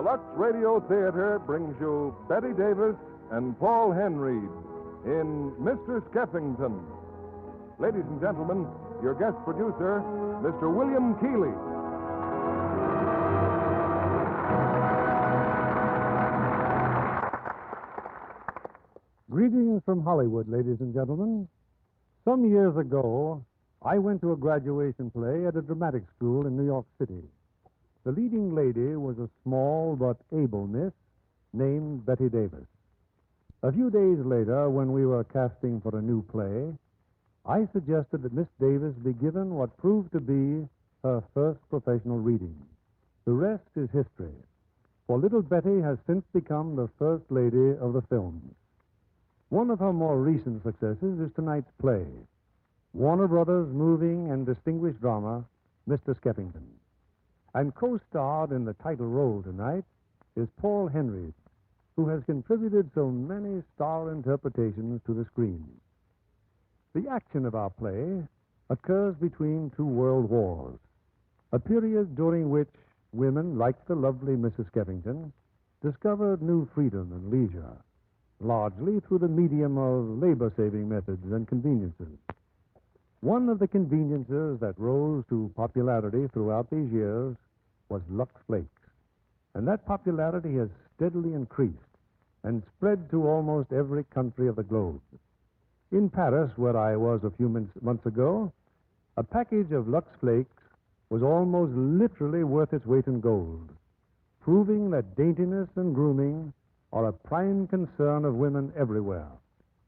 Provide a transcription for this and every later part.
Lux Radio Theater brings you Betty Davis and Paul Henry in Mr. Skeffington. Ladies and gentlemen, your guest producer, Mr. William Keeley. Greetings from Hollywood, ladies and gentlemen. Some years ago, I went to a graduation play at a dramatic school in New York City. The leading lady was a small but able miss named Betty Davis. A few days later, when we were casting for a new play, I suggested that Miss Davis be given what proved to be her first professional reading. The rest is history, for little Betty has since become the first lady of the films. One of her more recent successes is tonight's play, Warner Brothers' moving and distinguished drama, Mr. Skeffington. And co-starred in the title role tonight is Paul Henry, who has contributed so many star interpretations to the screen. The action of our play occurs between two world wars, a period during which women, like the lovely Mrs. Skeffington, discovered new freedom and leisure, largely through the medium of labor-saving methods and conveniences. One of the conveniences that rose to popularity throughout these years was Lux Flakes, and that popularity has steadily increased and spread to almost every country of the globe. In Paris, where I was a few months ago, a package of Lux Flakes was almost literally worth its weight in gold, proving that daintiness and grooming are a prime concern of women everywhere,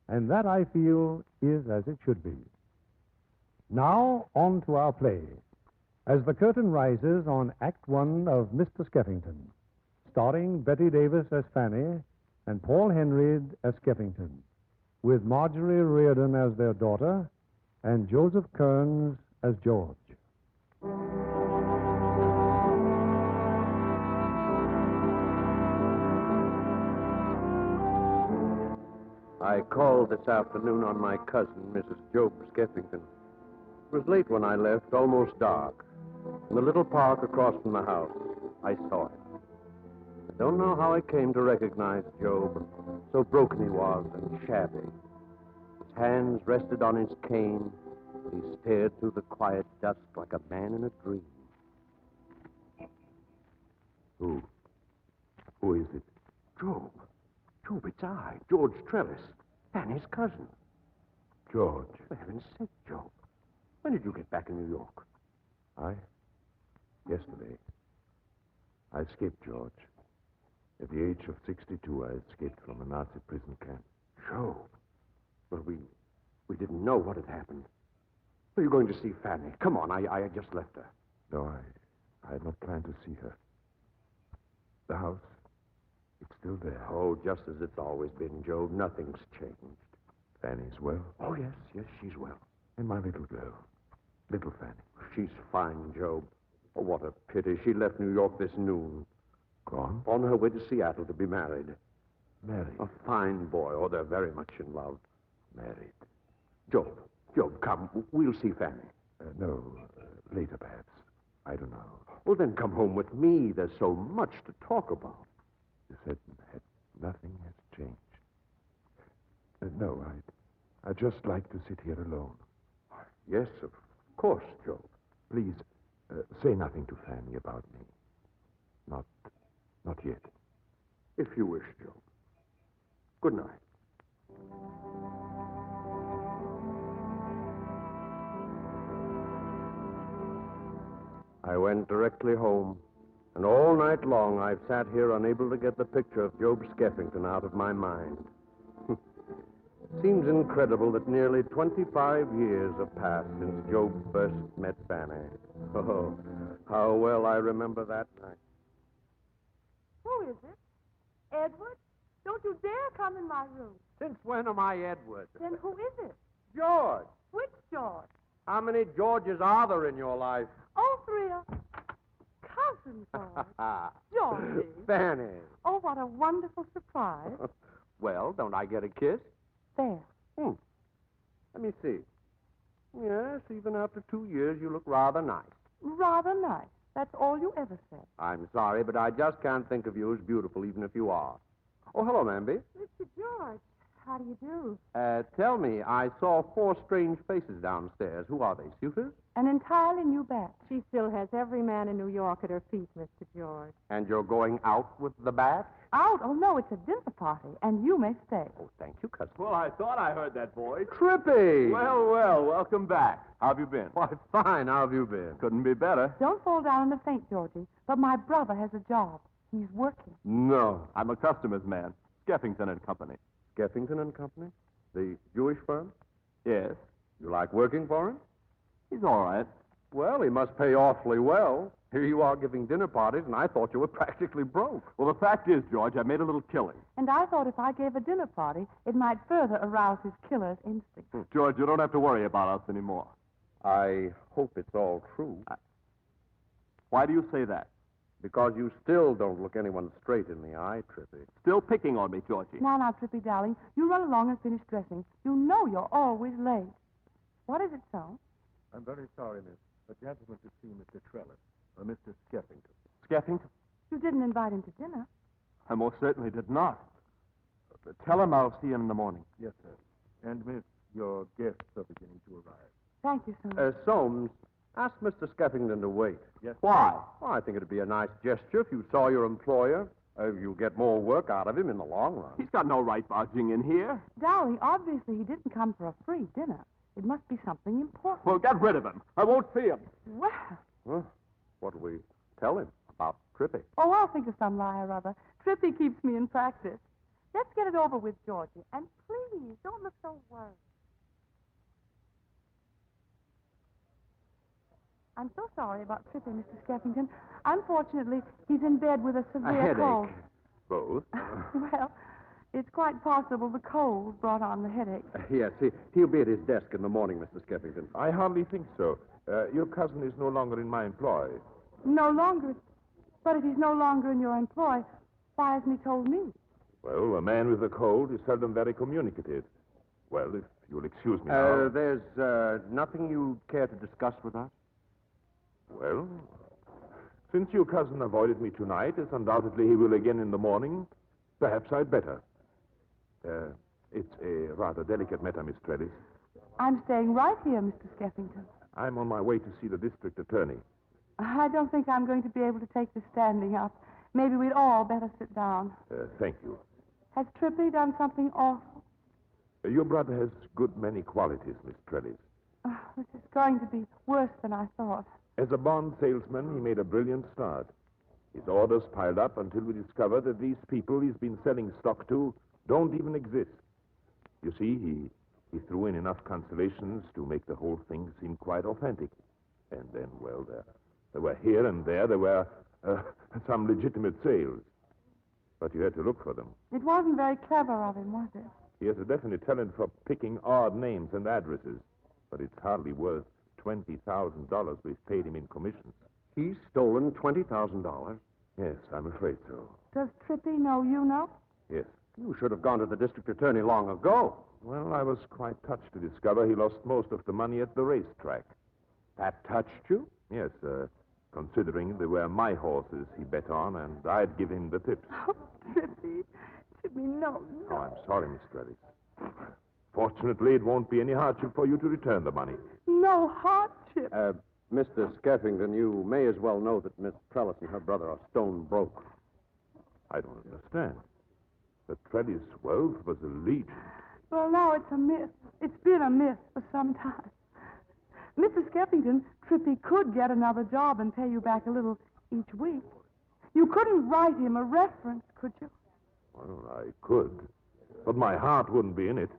and that, I feel, is as it should be. Now, on to our play, as the curtain rises on Act One of Mr. Skeffington, starring Betty Davis as Fanny and Paul Henry as Skeffington, with Marjorie Riordan as their daughter and Joseph Kearns as George. I called this afternoon on my cousin, Mrs. Job Skeffington. It was late when I left, almost dark. In the little park across from the house, I saw him. I don't know how I came to recognize Job. So broken he was and shabby. His hands rested on his cane. He stared through the quiet dusk like a man in a dream. Who is it? Job. Job, it's I, George Trellis, Fanny's cousin. George. For heaven's sake, Job. When did you get back in New York? Yesterday. I escaped, George. At the age of 62, I escaped from a Nazi prison camp. Job. Well, we didn't know what had happened. Are you going to see Fanny? Come on, I had just left her. No, I had not planned to see her. The house, it's still there. Oh, just as it's always been, Job. Nothing's changed. Fanny's well. Oh, yes, she's well. And my little girl, little Fanny. She's fine, Job. Oh, what a pity. She left New York this noon. Gone? On her way to Seattle to be married. Married? A fine boy. Oh, they're very much in love. Married. Job, come. We'll see Fanny. No, later perhaps. I don't know. Well, then come home with me. There's so much to talk about. You said nothing has changed. No, I'd just like to sit here alone. Yes, of course, Job. Please, say nothing to Fanny about me. Not yet. If you wish, Job. Good night. I went directly home, and all night long I've sat here unable to get the picture of Job Skeffington out of my mind. Seems incredible that nearly 25 years have passed since Job first met Fanny. Oh, how well I remember that night. Who is it? Edward? Don't you dare come in my room. Since when am I Edward? Then who is it? George. Which George? How many Georges are there in your life? Oh, three of... Cousin George. Georgie. Fanny. Oh, what a wonderful surprise. Well, don't I get a kiss? There. Let me see. Yes, even after 2 years, you look rather nice. Rather nice. That's all you ever said. I'm sorry, but I just can't think of you as beautiful, even if you are. Oh, hello, Mamby. Mr. George, how do you do? Tell me, I saw 4 strange faces downstairs. Who are they, suitors? An entirely new bat. She still has every man in New York at her feet, Mr. George. And you're going out with the bat? Out? Oh, no, it's a dinner party, and you may stay. Oh, thank you, cousin. Well, I thought I heard that voice. Trippy! Well, welcome back. How have you been? Why, fine. How have you been? Couldn't be better. Don't fall down in the faint, Georgie, but my brother has a job. He's working. No, I'm a customer's man. Skeffington and Company. Skeffington and Company? The Jewish firm? Yes. You like working for him? He's all right. Well, he must pay awfully well. Here you are giving dinner parties, and I thought you were practically broke. Well, the fact is, George, I made a little killing. And I thought if I gave a dinner party, it might further arouse his killer's instinct. George, you don't have to worry about us anymore. I hope it's all true. Why do you say that? Because you still don't look anyone straight in the eye, Trippy. Still picking on me, Georgie. Now, Trippy, darling, you run along and finish dressing. You know you're always late. What is it, son? I'm very sorry, miss. A gentleman to see Mr. Trellis, Mr. Skeffington. Skeffington? You didn't invite him to dinner. I most certainly did not. Tell him I'll see him in the morning. Yes, sir. And, miss, your guests are beginning to arrive. Thank you, son. Soames, ask Mr. Skeffington to wait. Yes. Why? Well, I think it'd be a nice gesture if you saw your employer. You'll get more work out of him in the long run. He's got no right barging in here. Darling, obviously he didn't come for a free dinner. It must be something important. Well, get rid of him. I won't see him. Well, Well, what do we tell him about Trippy? oh, I'll think of some lie or other. Trippy keeps me in practice. Let's get it over with, Georgie. And please, don't look so worried. I'm so sorry about Trippy, Mr. Skeffington. Unfortunately, he's in bed with a severe headache. cold. Both? Well, it's quite possible the cold brought on the headache. Yes, he'll be at his desk in the morning, Mr. Skeffington. I hardly think so. Your cousin is no longer in my employ. No longer. But if he's no longer in your employ, why hasn't he told me? Well, a man with a cold is seldom very communicative. Well, if you'll excuse me now. There's nothing you care to discuss with us? Well, since your cousin avoided me tonight, as undoubtedly he will again in the morning, perhaps I'd better. It's a rather delicate matter, Miss Trellis. I'm staying right here, Mr. Skeffington. I'm on my way to see the district attorney. I don't think I'm going to be able to take the standing up. Maybe we'd all better sit down. Thank you. Has Trippy done something awful? Your brother has good many qualities, Miss Trellis. This is going to be worse than I thought. As a bond salesman, he made a brilliant start. His orders piled up until we discovered that these people he's been selling stock to don't even exist. You see, he threw in enough consolations to make the whole thing seem quite authentic. And then, well, there were here and there were some legitimate sales. But you had to look for them. It wasn't very clever of him, was it? He has a definite talent for picking odd names and addresses. But it's hardly worth $20,000 we've paid him in commissions. He's stolen $20,000. Yes, I'm afraid so. Does Trippy know you know? Yes. You should have gone to the district attorney long ago. Well, I was quite touched to discover he lost most of the money at the racetrack. That touched you? Yes, considering they were my horses he bet on, and I'd give him the tips. Oh, Trippy. Trippy, no. Oh, I'm sorry, Miss Trellis. Fortunately, it won't be any hardship for you to return the money. No hardship. Mr. Skeffington, you may as well know that Miss Trellis and her brother are stone broke. I don't understand. The Trellis wealth was a legion. Well, now it's a myth. It's been a myth for some time. Mr. Skeffington, Trippy could get another job and pay you back a little each week. You couldn't write him a reference, could you? Well, I could, but my heart wouldn't be in it.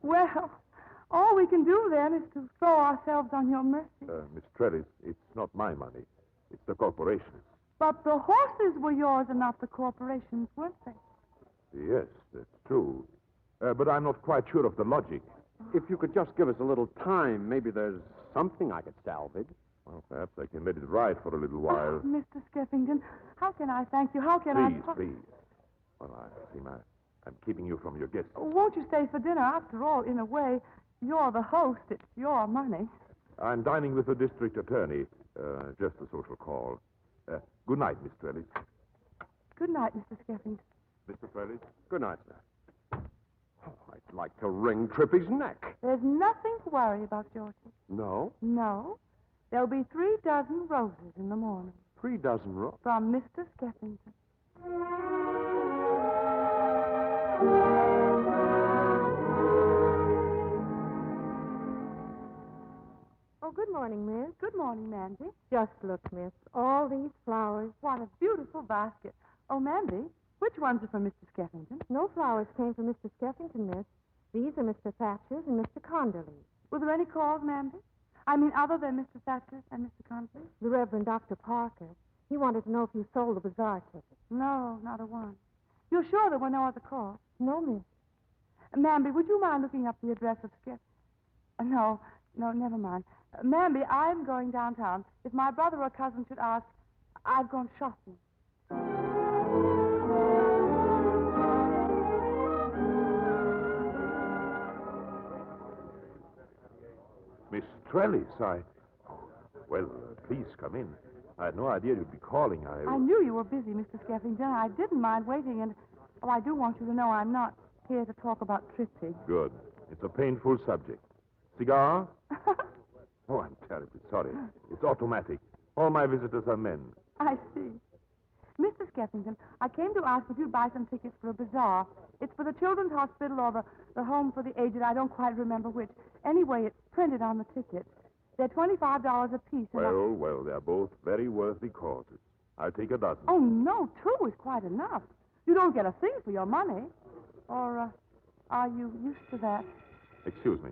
Well, all we can do then is to throw ourselves on your mercy. Miss Trellis, it's not my money. It's the corporation's. But the horses were yours and not the corporation's, weren't they? Yes, that's true. But I'm not quite sure of the logic. If you could just give us a little time, maybe there's something I could salvage. Well, perhaps I can let it ride for a little while. Oh, Mr. Skeffington, how can I thank you? How can I... Please. Well, I see I'm keeping you from your guests. Won't you stay for dinner? After all, in a way, you're the host. It's your money. I'm dining with the district attorney. Just a social call. Good night, Miss Trellis. Good night, Mr. Skeffington. Mr. Trellis? Good night, sir. Oh, I'd like to wring Trippy's neck. There's nothing to worry about, Georgie. No? No. There'll be 3 dozen roses in the morning. 3 dozen rows. From Mr. Skeffington. Oh, good morning, miss. Good morning, Mandy. Just look, miss. All these flowers. What a beautiful basket. Oh, Mandy, which ones are from Mr. Skeffington? No flowers came from Mr. Skeffington, miss. These are Mr. Thatcher's and Mr. Conderly's. Were there any calls, Mandy? I mean, other than Mr. Thatcher and Mr. Conklin? The Reverend Dr. Parker. He wanted to know if you sold the bazaar ticket. No, not a one. You're sure there were no other calls? No, miss. Mamby, would you mind looking up the address of No, never mind. Mamby, I'm going downtown. If my brother or cousin should ask, I've gone shopping. Miss Trellis, Well, please come in. I had no idea you'd be calling. I knew you were busy, Mr. Skeffington. I didn't mind waiting, and I do want you to know I'm not here to talk about Trixie. Good. It's a painful subject. Cigar? Oh, I'm terribly sorry. It's automatic. All my visitors are men. I see. Mr. Skeffington, I came to ask if you'd buy some tickets for a bazaar. It's for the Children's Hospital or the Home for the Aged. I don't quite remember which. Anyway, it's printed on the ticket. They're $25 apiece. Well, they're both very worthy causes. I'll take a dozen. Oh, no, 2 is quite enough. You don't get a thing for your money. Or, are you used to that? Excuse me.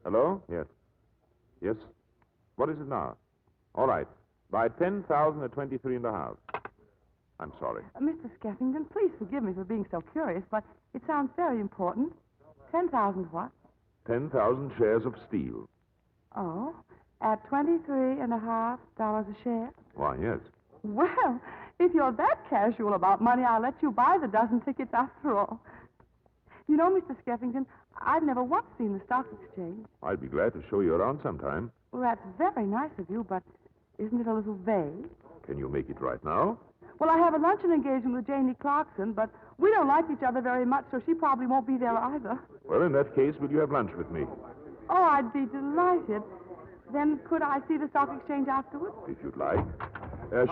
Hello? Yes. Yes? What is it now? All right. Buy 10,000 at 23.5. I'm sorry. Mr. Skeffington, please forgive me for being so curious, but it sounds very important. 10,000 what? 10,000 shares of steel. Oh, at $23.5 a share? Why, yes. Well, if you're that casual about money, I'll let you buy the dozen tickets after all. You know, Mr. Skeffington, I've never once seen the stock exchange. I'd be glad to show you around sometime. Well, that's very nice of you, but isn't it a little vague? Can you make it right now? Well, I have a luncheon engagement with Janie Clarkson, but we don't like each other very much, so she probably won't be there either. Well, in that case, will you have lunch with me? Oh, I'd be delighted. Then could I see the stock exchange afterwards? If you'd like.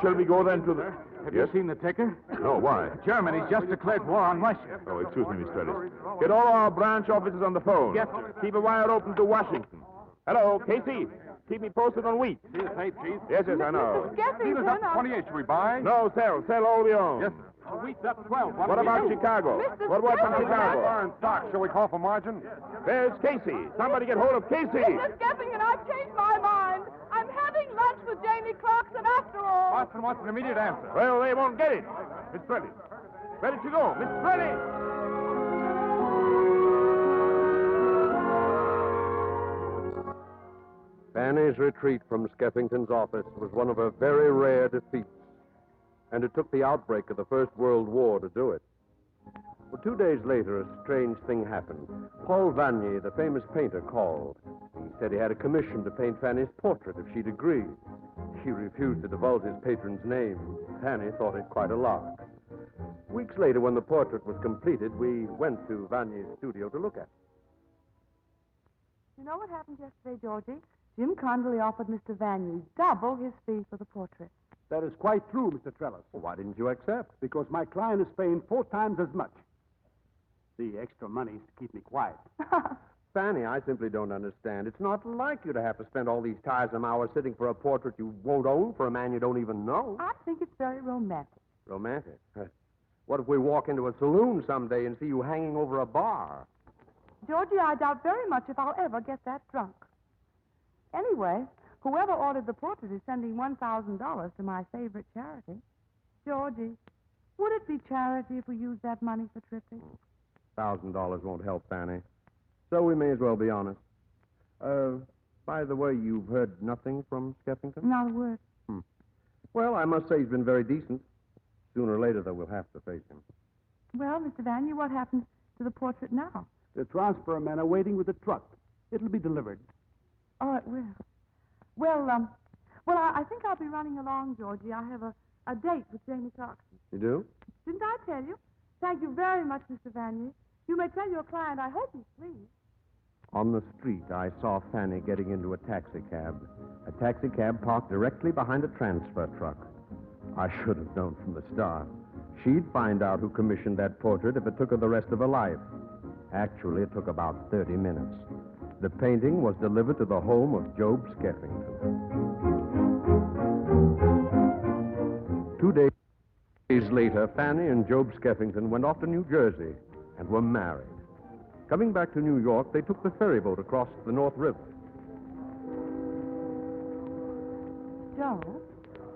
Shall we go then to the... Have Yes? you seen the ticker? No, why? Germany's just declared war on Russia. Oh, excuse me, Miss Trellis. Get all our branch officers on the phone. Yes, sir. Keep a wire open to Washington. Hello, Casey. Keep me posted on wheat. See the tape, Chief? Yes, I know. Mr. Dealer's Skeffington, up 28. Should we buy? No, sell all we own. Yes, sir. Wheat's up 12. What about Chicago? Mr. What from Skeffington. Chicago? Bar in stock. Shall we call for margin? There's Casey. Somebody get hold of Casey. Mr. Skeffington, I've changed my mind. I'm having lunch with Janie Clarkson after all. Boston wants an immediate answer. Well, they won't get it. Miss Trellis. Where did she go? Miss Trellis! Fanny's retreat from Skeffington's office was one of her very rare defeats, and it took the outbreak of the First World War to do it. Well, 2 days later, a strange thing happened. Paul Vanier, the famous painter, called. He said he had a commission to paint Fanny's portrait if she'd agree. She refused to divulge his patron's name. Fanny thought it quite a lark. Weeks later, when the portrait was completed, we went to Vanier's studio to look at it. You know what happened yesterday, Georgie? Jim Conderly offered Mr. Vanier double his fee for the portrait. That is quite true, Mr. Trellis. Well, why didn't you accept? Because my client is paying 4 times as much. The extra money is to keep me quiet. Fanny, I simply don't understand. It's not like you to have to spend all these tiresome hours sitting for a portrait you won't own for a man you don't even know. I think it's very romantic. Romantic? What if we walk into a saloon someday and see you hanging over a bar? Georgie, I doubt very much if I'll ever get that drunk. Anyway, whoever ordered the portrait is sending $1,000 to my favorite charity. Georgie, would it be charity if we used that money for Trippy? $1,000 won't help, Fanny. So we may as well be honest. By the way, you've heard nothing from Skeffington? Not a word. Well, I must say he's been very decent. Sooner or later, though, we'll have to face him. Well, Mr. Vanier, what happens to the portrait now? The transfer men are waiting with the truck. It'll be delivered. Oh, it will. I think I'll be running along, Georgie. I have a date with Janie Clarkson. You do? Didn't I tell you? Thank you very much, Mr. Vanier. You may tell your client I hope he's pleased. On the street, I saw Fanny getting into a taxicab. A taxicab parked directly behind a transfer truck. I should have known from the start. She'd find out who commissioned that portrait if it took her the rest of her life. Actually, it took about 30 minutes. The painting was delivered to the home of Job Skeffington. 2 days later, Fanny and Job Skeffington went off to New Jersey and were married. Coming back to New York, they took the ferry boat across the North River. Joe,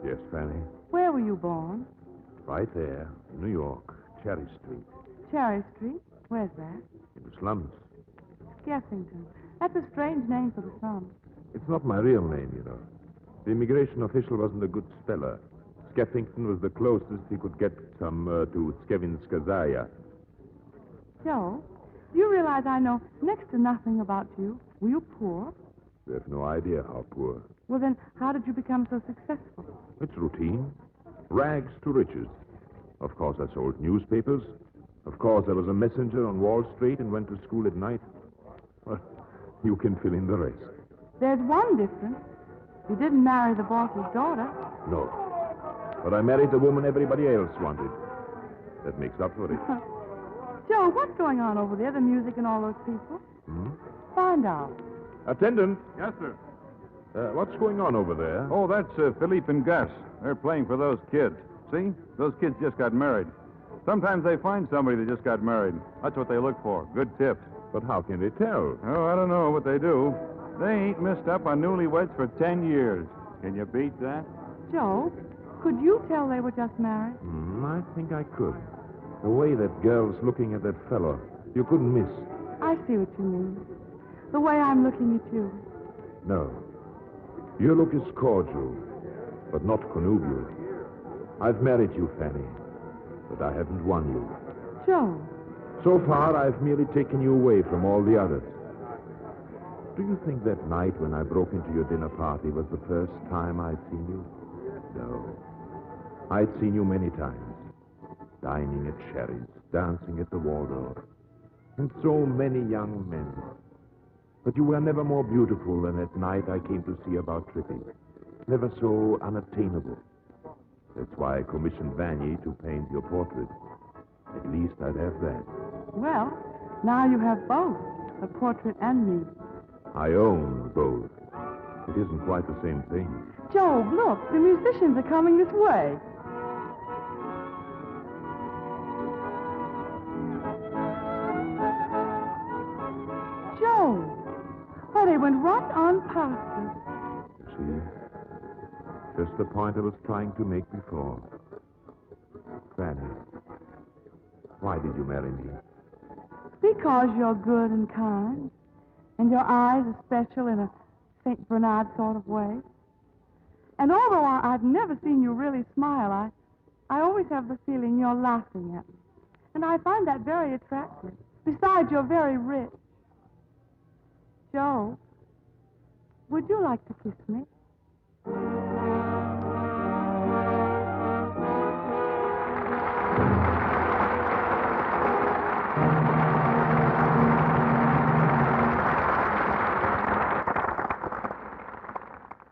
Yes, Fanny. where were you born? Right there, New York, Cherry Street, Cherry Street? Where's that? in the slums. Skeffington. That's a strange name for the slum. It's not my real name, you know. The immigration official wasn't a good speller. Skeffington was the closest he could get to Skevinskazaya. Joe, do you realize I know next to nothing about you? Were you poor? We have no idea how poor. Well, then, how did you become so successful? It's routine. Rags to riches. Of course, I sold newspapers. Of course, I was a messenger on Wall Street and went to school at night. Well, you can fill in the rest. There's one difference. You didn't marry the boss's daughter. No. But I married the woman everybody else wanted. That makes up for it. Joe, what's going on over there, the music and all those people? Find out. Attendant, Yes, sir. what's going on over there? Oh, that's Philippe and Gus. They're playing for those kids. See? Those kids just got married. Sometimes they find somebody that just got married. That's what they look for. Good tips. But how can they tell? Oh, I don't know what they do. They ain't missed up on newlyweds for 10 years. Can you beat that? Joe, could you tell they were just married? I think I could. The way that girl's looking at that fellow, you couldn't miss. I see what you mean. The way I'm looking at you. No. Your look is cordial, but not connubial. I've married you, Fanny, but I haven't won you. Joe, So far, I've merely taken you away from all the others. Do you think that night when I broke into your dinner party was the first time I'd seen you? No. I'd seen you many times. Dining at Sherry's, dancing at the Waldorf, and so many young men. But you were never more beautiful than that night I came to see about Trippy. Never so unattainable. That's why I commissioned Vanier to paint your portrait. At least I'd have that. well, now you have both, the portrait and me. I own both. It isn't quite the same thing. Joe, look, the musicians are coming this way. Joe, why, they went right on past us. You see? Just the point I was trying to make before. Fanny, why did you marry me? Because you're good and kind, and your eyes are special in a St. Bernard sort of way. And although I've never seen you really smile, I always have the feeling you're laughing at me. And I find that very attractive. Besides, you're very rich. Joe, would you like to kiss me?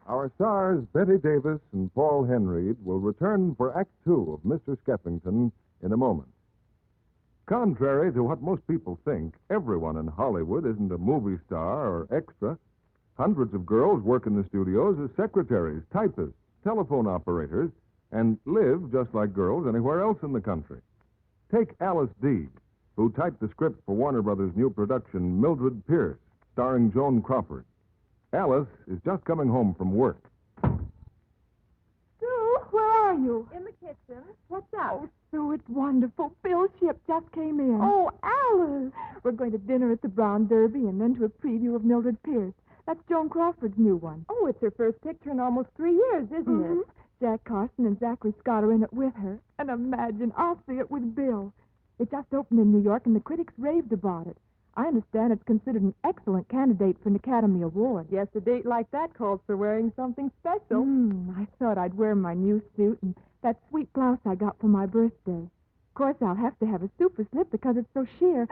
Our stars, Betty Davis and Paul Henreid, will return for Act Two of Mr. Skeffington in a moment. Contrary to what most people think, everyone in Hollywood isn't a movie star or extra. Hundreds of girls work in the studios as secretaries, typists, telephone operators, and live just like girls anywhere else in the country. Take Alice Deed, who typed the script for Warner Brothers' new production, Mildred Pierce, starring Joan Crawford. Alice is just coming home from work. Sue, where are you? In the kitchen. What's up? Oh, Sue, it's wonderful. Bill's ship just came in. Oh, Alice! We're going to dinner at the Brown Derby and then to a preview of Mildred Pierce. That's Joan Crawford's new one. Oh, it's her first picture in almost 3 years, isn't it? Jack Carson and Zachary Scott are in it with her. And imagine, I'll see it with Bill. It just opened in New York and the critics raved about it. I understand it's considered an excellent candidate for an Academy Award. Yes, a date like that calls for wearing something special. I thought I'd wear my new suit and that sweet blouse I got for my birthday. Of course, I'll have to have a super slip because it's so sheer.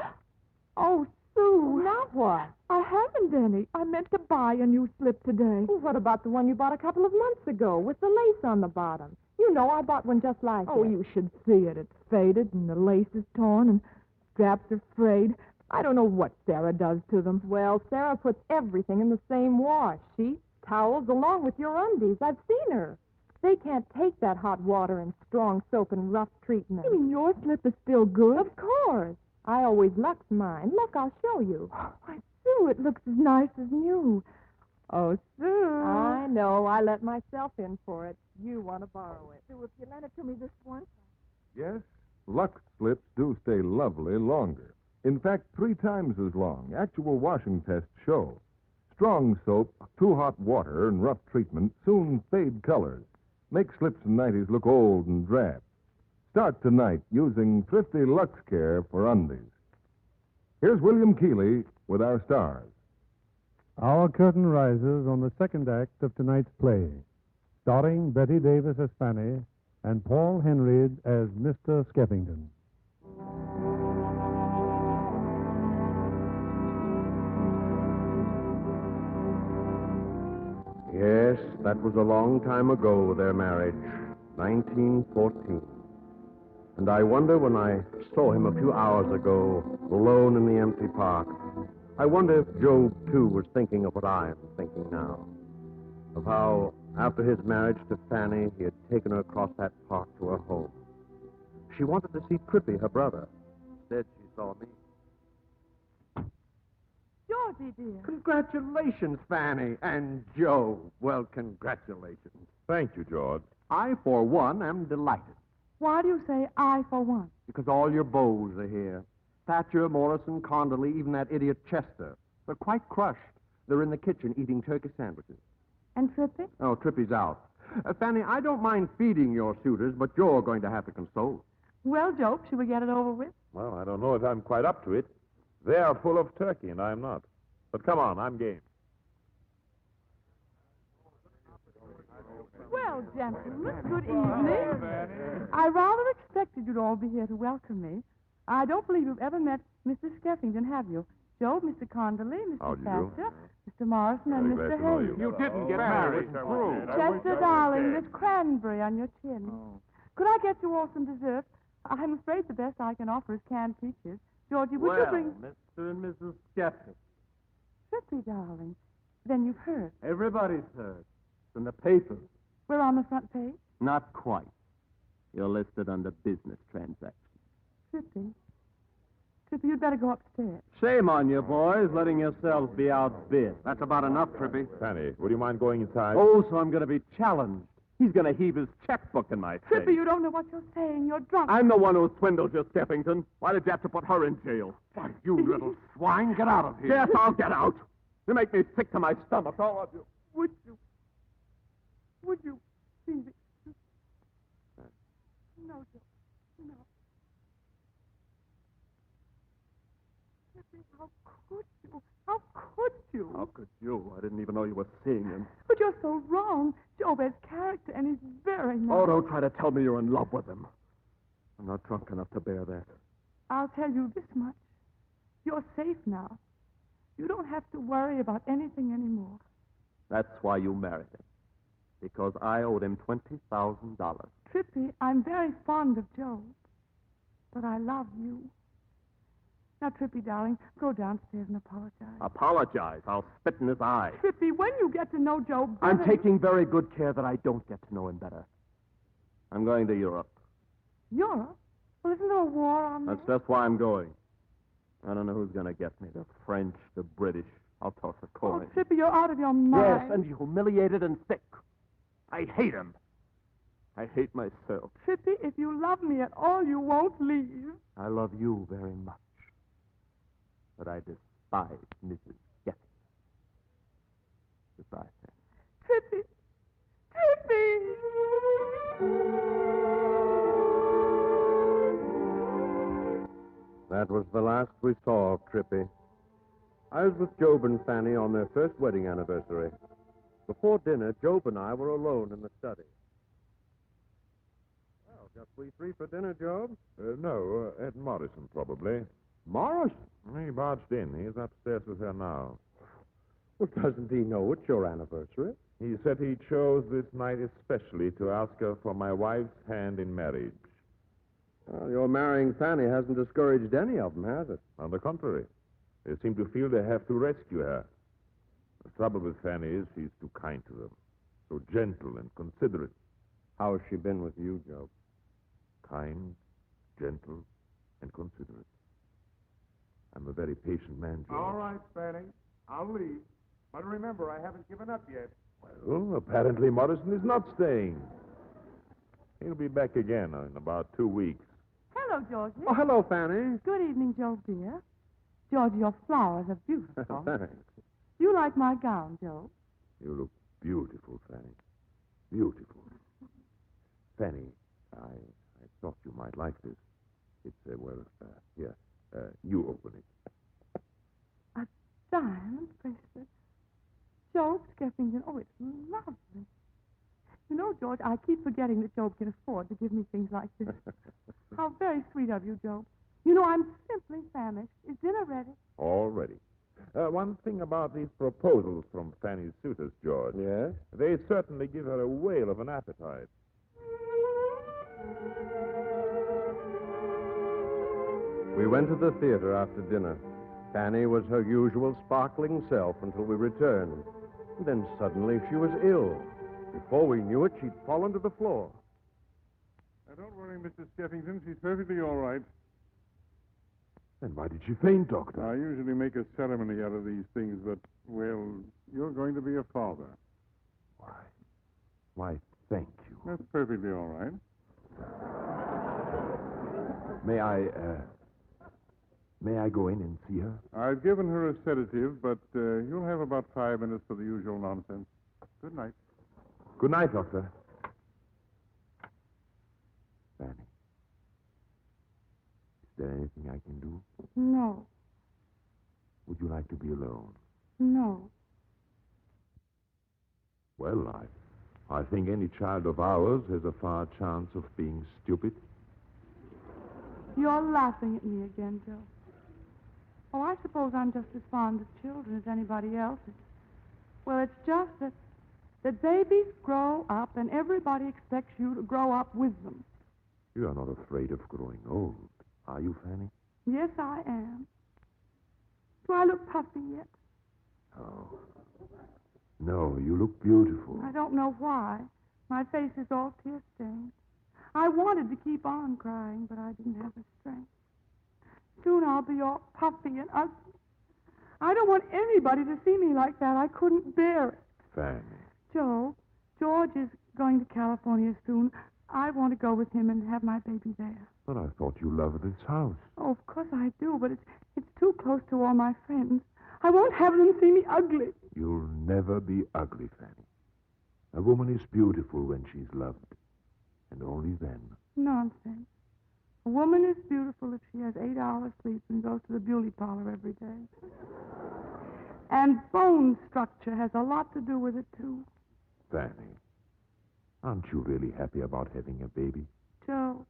Oh, Sue. Now what? I haven't any. I meant to buy a new slip today. Well, what about the one you bought a couple of months ago with the lace on the bottom? You know, I bought one just like Oh, it. you should see it. It's faded and the lace is torn and straps are frayed. I don't know what Sarah does to them. Well, Sarah puts everything in the same wash. Sheets, towels, along with your undies. I've seen her. They can't take that hot water and strong soap and rough treatment. You mean your slip is still good? Of course. I always lux mine. Look, I'll show you. Why, Sue, it looks as nice as new. Oh, Sue. I know. I let myself in for it. You want to borrow it. Sue, if you lend it to me this once. Yes, Lux slips do stay lovely longer. In fact, 3 times as long. Actual washing tests show. Strong soap, too hot water, and rough treatment soon fade colors. Make slips and nighties look old and drab. Start tonight using thrifty Lux Care for undies. Here's William Keeley with our stars. Our curtain rises on the second act of tonight's play, starring Betty Davis as Fanny and Paul Henry as Mr. Skeffington. Yes, that was a long time ago, their marriage, 1914. And I wonder when I saw him a few hours ago, alone in the empty park, I wonder if Job, too, was thinking of what I am thinking now. Of how, after his marriage to Fanny, he had taken her across that park to her home. She wanted to see Trippy, her brother. Instead, she saw me. Georgie, dear. Congratulations, Fanny. And Joe. Well, congratulations. Thank you, George. I, for one, am delighted Why do you say I for one? because all your beaux are here. Thatcher, Morrison, Conderly, even that idiot Chester. They're quite crushed. They're in the kitchen eating turkey sandwiches. And Trippy? Oh, Trippy's out. Fanny, I don't mind feeding your suitors, but you're going to have to console. Well, Job, should we get it over with? Well, I don't know if I'm quite up to it. They are full of turkey, and I'm not. But come on, I'm game. Well, gentlemen, good evening. I rather expected you'd all be here to welcome me. I don't believe you've ever met Mr. Skeffington, have you? Job, Mr. Conderly, Mr. Thatcher, Mr. Morrison, and Very Mr. glad to know Hayes. you. You didn't get married. Chester, darling, there's cranberry on your chin. Could I get you all some dessert? I'm afraid the best I can offer is canned peaches. Georgie, would you bring... Mr. and Mrs. Skeffington. Trippy, darling. Then you've heard. Everybody's heard. It's in the papers. We're on the front page. Not quite. You're listed under business transactions. Trippy. Trippy, you'd better go upstairs. Shame on you, boys, letting yourselves be outbid. That's about enough, Trippy. Fanny, would you mind going inside? Oh, so I'm going to be challenged. He's going to heave his checkbook in my face. Trippy, you don't know what you're saying. You're drunk. I'm the one who swindled you, Skeffington. Why did you have to put her in jail? Why, you little swine, get out of here. Yes, I'll get out. You make me sick to my stomach, all of you. Would you? Would you please excuse me? No, Joe. No. Trippy, how could you? How could you? How could you? I didn't even know you were seeing him. But you're so wrong. Job has character, and he's very nice. Oh, don't try to tell me you're in love with him. I'm not drunk enough to bear that. I'll tell you this much. You're safe now. You don't have to worry about anything anymore. That's why you married him. Because I owed him $20,000. Trippy, I'm very fond of Job, but I love you. Now, Trippy, darling, go downstairs and apologize. Apologize. I'll spit in his eye. Trippy, when you get to know Job better... I'm taking very good care that I don't get to know him better. I'm going to Europe. Europe? Well, isn't there a war on there? That's just why I'm going. I don't know who's going to get me, the French, the British. I'll toss a Oh, coin. Trippy, you're out of your mind. Yes, and humiliated and sick. I hate him. I hate myself. Trippy, if you love me at all, you won't leave. I love you very much. But I despise Mrs. Skeffington. Goodbye, Sam. Trippy. Trippy! That was the last we saw of Trippy. I was with Job and Fanny on their first wedding anniversary. Before dinner, Job and I were alone in the study. Well, just we three for dinner, Job? No, Ed Morrison, probably. Morris? He barged in. He's upstairs with her now. Well, doesn't he know it's your anniversary? He said he chose this night especially to ask her for my wife's hand in marriage. Well, your marrying Fanny hasn't discouraged any of them, has it? On the contrary, they seem to feel they have to rescue her. The trouble with Fanny is she's too kind to them, so gentle and considerate. How has she been with you, Job? Kind, gentle, and considerate. I'm a very patient man, George. All right, Fanny. I'll leave. But remember, I haven't given up yet. Well, apparently Morrison is not staying. He'll be back again in about 2 weeks. Hello, Georgie. Oh, hello, Fanny. Good evening, Joe, dear. George, your flowers are beautiful. Thanks. You like my gown, Joe? You look beautiful, Fanny. Beautiful. Fanny, I thought you might like this. It's, here. You open it. A diamond bracelet. Job Skeffington. Oh, it's lovely. You know, George, I keep forgetting that Job can afford to give me things like this. How very sweet of you, Job. You know, I'm simply famished. Is dinner ready? All ready. One thing about these proposals from Fanny's suitors, George. Yes? They certainly give her a whale of an appetite. We went to the theater after dinner. Fanny was her usual sparkling self until we returned. Then suddenly she was ill. Before we knew it, she'd fallen to the floor. Don't worry, Mr. Skeffington. She's perfectly all right. Then why did she faint, Doctor? I usually make a ceremony out of these things, but, well, you're going to be a father. Why, thank you. That's perfectly all right. May I go in and see her? I've given her a sedative, but you'll have about 5 minutes for the usual nonsense. Good night. Good night, Doctor. Fanny, is there anything I can do? No. Would you like to be alone? No. Well, I think any child of ours has a far chance of being stupid. You're laughing at me again, Joe. Oh, I suppose I'm just as fond of children as anybody else. Well, it's just that babies grow up, and everybody expects you to grow up with them. You are not afraid of growing old, are you, Fanny? Yes, I am. Do I look puffy yet? Oh. No, you look beautiful. I don't know why. My face is all tear-stained. I wanted to keep on crying, but I didn't have the strength. Soon I'll be all puffy and ugly. I don't want anybody to see me like that. I couldn't bear it. Fanny. Joe, George is going to California soon. I want to go with him and have my baby there. But I thought you loved this house. Oh, of course I do, but it's too close to all my friends. I won't have them see me ugly. You'll never be ugly, Fanny. A woman is beautiful when she's loved, and only then. Nonsense. A woman is beautiful if she has 8 hours sleep and goes to the beauty parlor every day. And bone structure has a lot to do with it, too. Fanny, aren't you really happy about having a baby? Joe,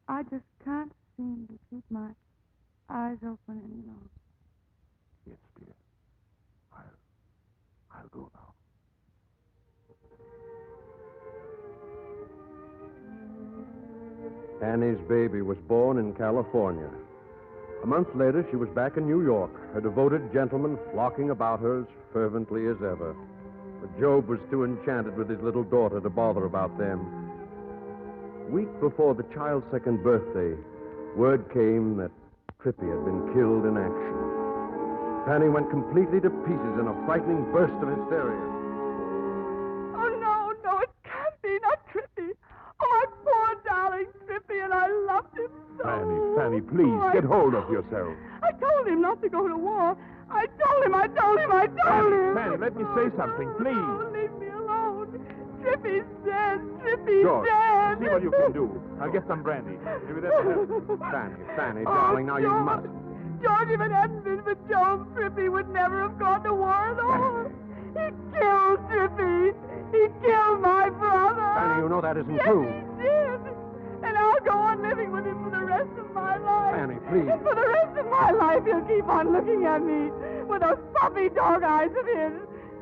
I just can't seem to keep my eyes open any longer. Yes, dear. I'll go now. Fanny's baby was born in California. A month later, she was back in New York, her devoted gentleman flocking about her as fervently as ever. But Job was too enchanted with his little daughter to bother about them. Week before the child's second birthday, word came that Trippy had been killed in action. Fanny went completely to pieces in a frightening burst of hysteria. Oh, no, it can't be. Not Trippy. Oh, my poor darling Trippy, and I loved him so. Fanny, please, get hold of yourself. I told him not to go to war. I told him. Fanny, let me say something, please. Oh, leave me alone. Trippy's dead. Trippy's George, dead. see what you can do. I'll get some brandy. Maybe that'll help. Fanny, darling, now you must. George, if it hadn't been for Joe, Trippy would never have gone to war at all. He killed Trippy. He killed my brother. Fanny, you know that isn't Yes, true. he did. And I'll go on living with him for the rest of my life. Fanny, please. And for the rest of my life, he'll keep on looking at me with those puppy dog eyes of his.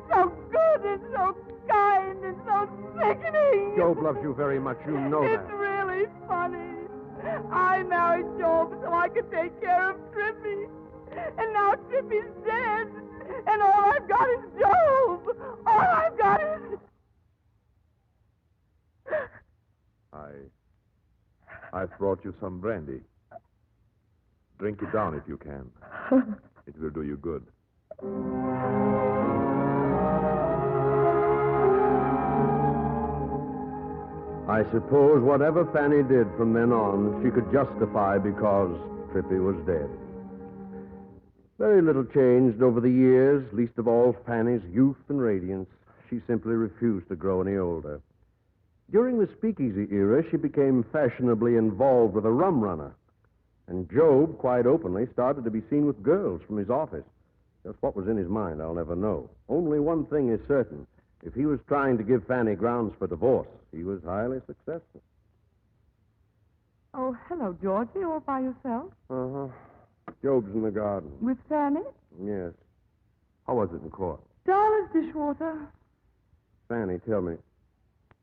So good and so kind and so sickening. Job loves you very much. You know It's that. really funny. I married Job so I could take care of Trippy. And now Trippy's dead. And all I've got is Job. All I've got is... I've brought you some brandy. Drink it down if you can. It will do you good. I suppose whatever Fanny did from then on, she could justify because Trippy was dead. Very little changed over the years, least of all Fanny's youth and radiance. She simply refused to grow any older. During the speakeasy era, she became fashionably involved with a rum runner. And Job, quite openly, started to be seen with girls from his office. Just what was in his mind, I'll never know. Only one thing is certain. If he was trying to give Fanny grounds for divorce, he was highly successful. Oh, hello, George. You all by yourself? Uh-huh. Job's in the garden. With Fanny? Yes. How was it in court? Dull as dishwater. Fanny, tell me,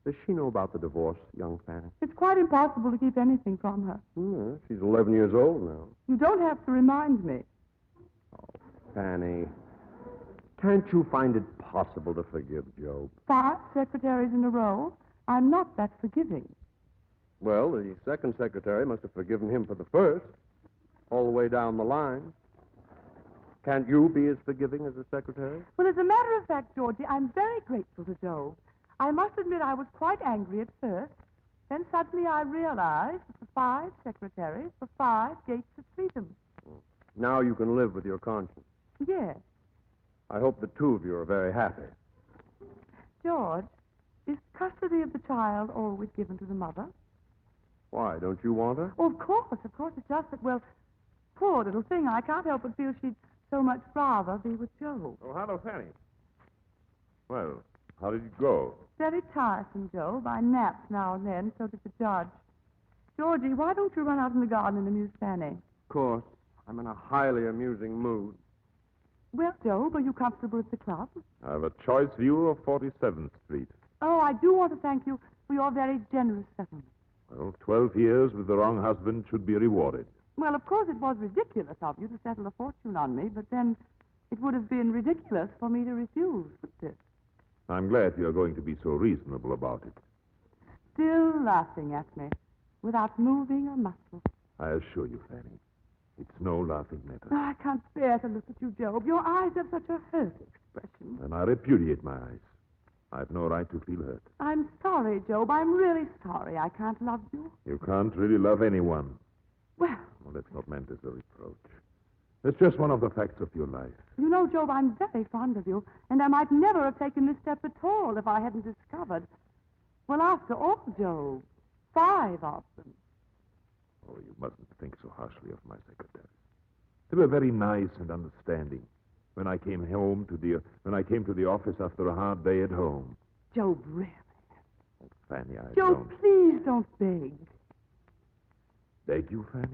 does she know about the divorce, young Fanny? It's quite impossible to keep anything from her. She's 11 years old now. You don't have to remind me. Fanny, can't you find it possible to forgive Job? 5 secretaries in a row. I'm not that forgiving. Well, the second secretary must have forgiven him for the first, all the way down the line. Can't you be as forgiving as the secretary? Well, as a matter of fact, Georgie, I'm very grateful to Joe. I must admit I was quite angry at first. Then suddenly I realized that the 5 secretaries were 5 gates of freedom. Now you can live with your conscience. Yes. I hope the two of you are very happy. George, is custody of the child always given to the mother? Why, don't you want her? Oh, of course. It's just that, well, poor little thing, I can't help but feel she'd so much rather be with Joe. Oh, hello, Fanny. Well, how did it go? Very tiresome, Joe. I napped now and then, so did the judge. Georgie, why don't you run out in the garden and amuse Fanny? Of course. I'm in a highly amusing mood. Well, Joe, are you comfortable at the club? I have a choice view of 47th Street. Oh, I do want to thank you for your very generous settlement. Well, 12 years with the wrong husband should be rewarded. Well, of course, it was ridiculous of you to settle a fortune on me, but then it would have been ridiculous for me to refuse, wouldn't it? I'm glad you're going to be so reasonable about it. Still laughing at me, without moving a muscle. I assure you, Fanny, it's no laughing matter. Oh, I can't bear to look at you, Job. Your eyes have such a hurt expression. And I repudiate my eyes. I've no right to feel hurt. I'm sorry, Job. I'm really sorry I can't love you. You can't really love anyone. Well, That's not meant as a reproach. It's just one of the facts of your life. you know, Job, I'm very fond of you, and I might never have taken this step at all if I hadn't discovered. Well, after all, Job, 5 of them. Oh, you mustn't think so harshly of my secretary. They were very nice and understanding. When I came to the office after a hard day at home. Job, really? Oh, Fanny, I Job, don't. please don't beg. Beg you, Fanny?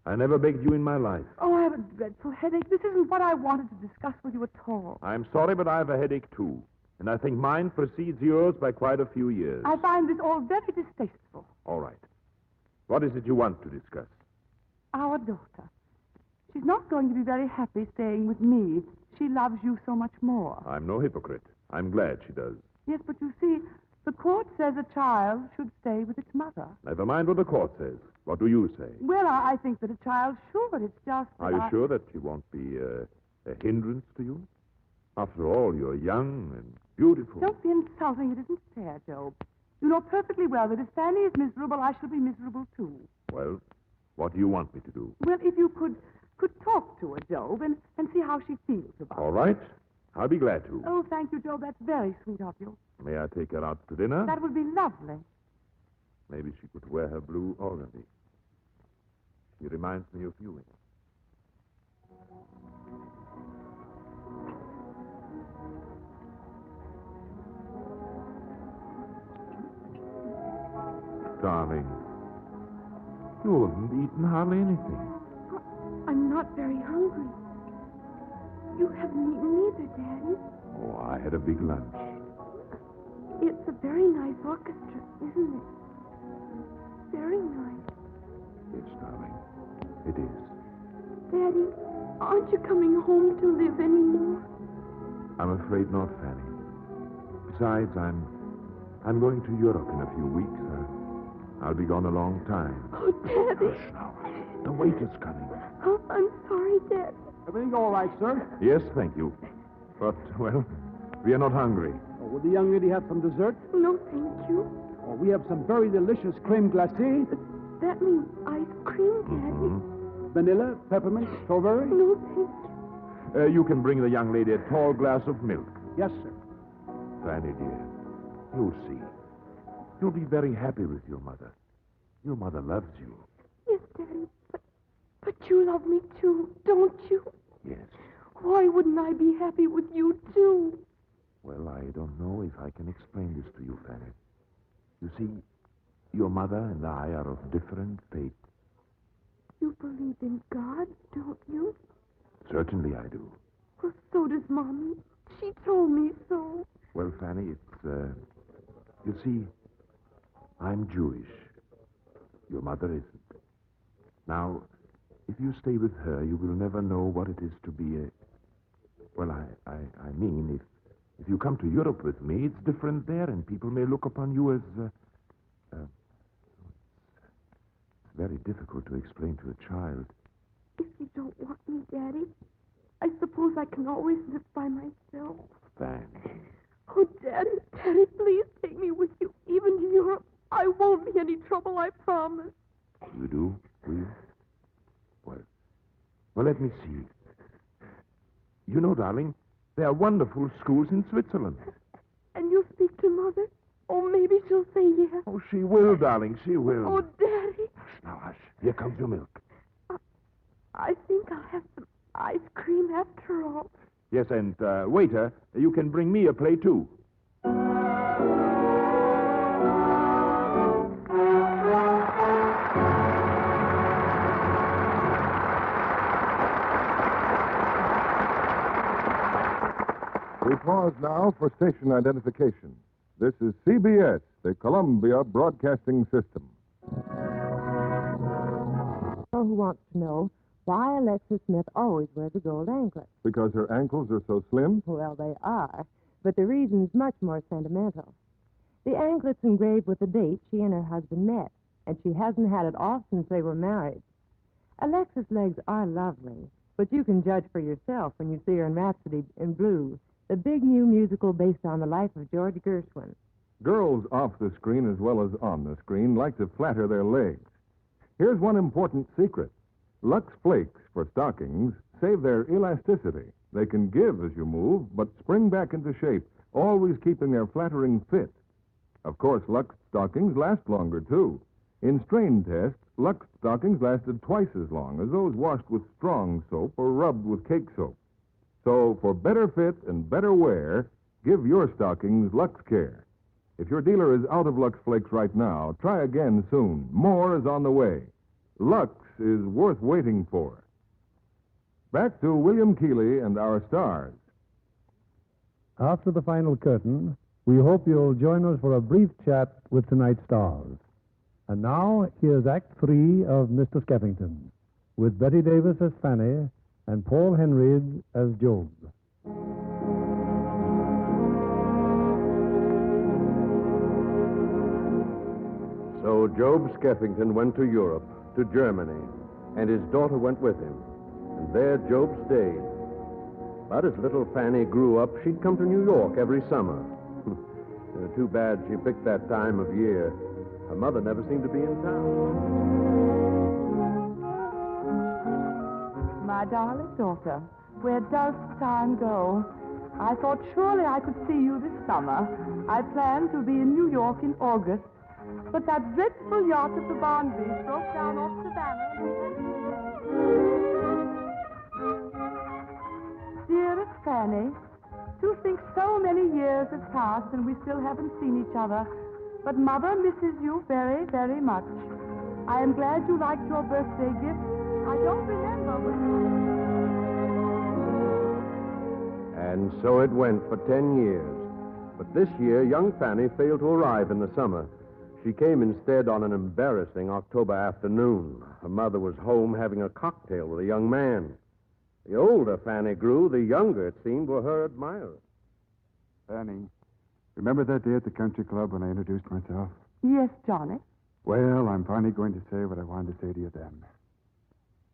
I never begged you in my life. Oh, I have a dreadful headache. This isn't what I wanted to discuss with you at all. I'm sorry, but I have a headache, too. And I think mine precedes yours by quite a few years. I find this all very distasteful. All right. What is it you want to discuss? Our daughter. She's not going to be very happy staying with me. She loves you so much more. I'm no hypocrite. I'm glad she does. Yes, but you see, the court says a child should stay with its mother. Never mind what the court says. What do you say? Well, I think that a child should. It's just that Are you sure that she won't be a hindrance to you? After all, you're young and beautiful. Don't be insulting. It isn't fair, Job. You know perfectly well that if Fanny is miserable, I shall be miserable, too. Well, what do you want me to do? Well, if you could talk to her, Job, and see how she feels about it. All right. I'll be glad to. Oh, thank you, Job. That's very sweet of you. May I take her out to dinner? That would be lovely. Maybe she could wear her blue organdy. She reminds me of you. Darling, you haven't eaten hardly anything. I'm not very hungry. You haven't eaten either, Daddy. Oh, I had a big lunch. It's a very nice orchestra, isn't it? Very nice. Yes, darling, it is. Daddy, aren't you coming home to live anymore? I'm afraid not, Fanny. Besides, I'm going to Europe in a few weeks. I'll be gone a long time. Oh, Daddy. Hush now. The waiter's coming. Oh, I'm sorry, Daddy. Everything all right, sir? Yes, thank you. But, well, we are not hungry. Oh, would the young lady have some dessert? No, thank you. Oh, we have some very delicious creme glacée. That means ice cream, Daddy. Mm-hmm. Vanilla, peppermint, strawberry? No, thank you. You can bring the young lady a tall glass of milk. Yes, sir. Fanny, dear, you'll see. You'll be very happy with your mother. Your mother loves you. Yes, Daddy, but you love me too, don't you? Yes. Why wouldn't I be happy with you too? Well, I don't know if I can explain this to you, Fanny. You see, your mother and I are of different faiths. You believe in God, don't you? Certainly I do. Well, so does Mommy. She told me so. Well, Fanny, you see, I'm Jewish. Your mother isn't. Now, if you stay with her, you will never know what it is to be a... Well, I mean, if you come to Europe with me, it's different there, and people may look upon you as... It's very difficult to explain to a child. If you don't want me, Daddy, I suppose I can always live by myself. Fanny. Oh, Daddy, Daddy, please take me with you, even to Europe. I won't be any trouble, I promise. You do? Will you? Well, let me see. You know, darling, there are wonderful schools in Switzerland. And you'll speak to Mother? Oh, maybe she'll say yes. Oh, she will, darling, she will. Oh, Daddy. Hush, now, hush. Here comes your milk. I think I'll have some ice cream after all. Yes, and, waiter, you can bring me a plate, too. We pause now for station identification. This is CBS, the Columbia Broadcasting System. So who wants to know why Alexis Smith always wears a gold anklet? Because her ankles are so slim? Well, they are, but the reason's much more sentimental. The anklet's engraved with the date she and her husband met, and she hasn't had it off since they were married. Alexis' legs are lovely, but you can judge for yourself when you see her in Rhapsody in Blue, the big new musical based on the life of George Gershwin. Girls off the screen as well as on the screen like to flatter their legs. Here's one important secret. Lux Flakes for stockings save their elasticity. They can give as you move, but spring back into shape, always keeping their flattering fit. Of course, Lux stockings last longer, too. In strain tests, Lux stockings lasted twice as long as those washed with strong soap or rubbed with cake soap. So, for better fit and better wear, give your stockings Lux Care. If your dealer is out of Lux Flakes right now, try again soon. More is on the way. Lux is worth waiting for. Back to William Keighley and our stars. After the final curtain, we hope you'll join us for a brief chat with tonight's stars. And now, here's Act 3 of Mr. Skeffington, with Betty Davis as Fanny and Paul Henry as Job. So Job Skeffington went to Europe, to Germany, and his daughter went with him. And there Job stayed. But as little Fanny grew up, she'd come to New York every summer. Too bad she picked that time of year. Her mother never seemed to be in town. My darling daughter, where does time go? I thought surely I could see you this summer. I planned to be in New York in August. But that dreadful yacht at the Barnby broke down off Savannah. Dearest Fanny, to think so many years have passed and we still haven't seen each other. But Mother misses you very, very much. I am glad you liked your birthday gift. I don't remember And so it went for 10 years. But this year, young Fanny failed to arrive in the summer. She came instead on an embarrassing October afternoon. Her mother was home having a cocktail with a young man. The older Fanny grew, the younger, it seemed, were her admirers. Fanny, remember that day at the country club when I introduced myself? Yes, Johnny. Well, I'm finally going to say what I wanted to say to you then.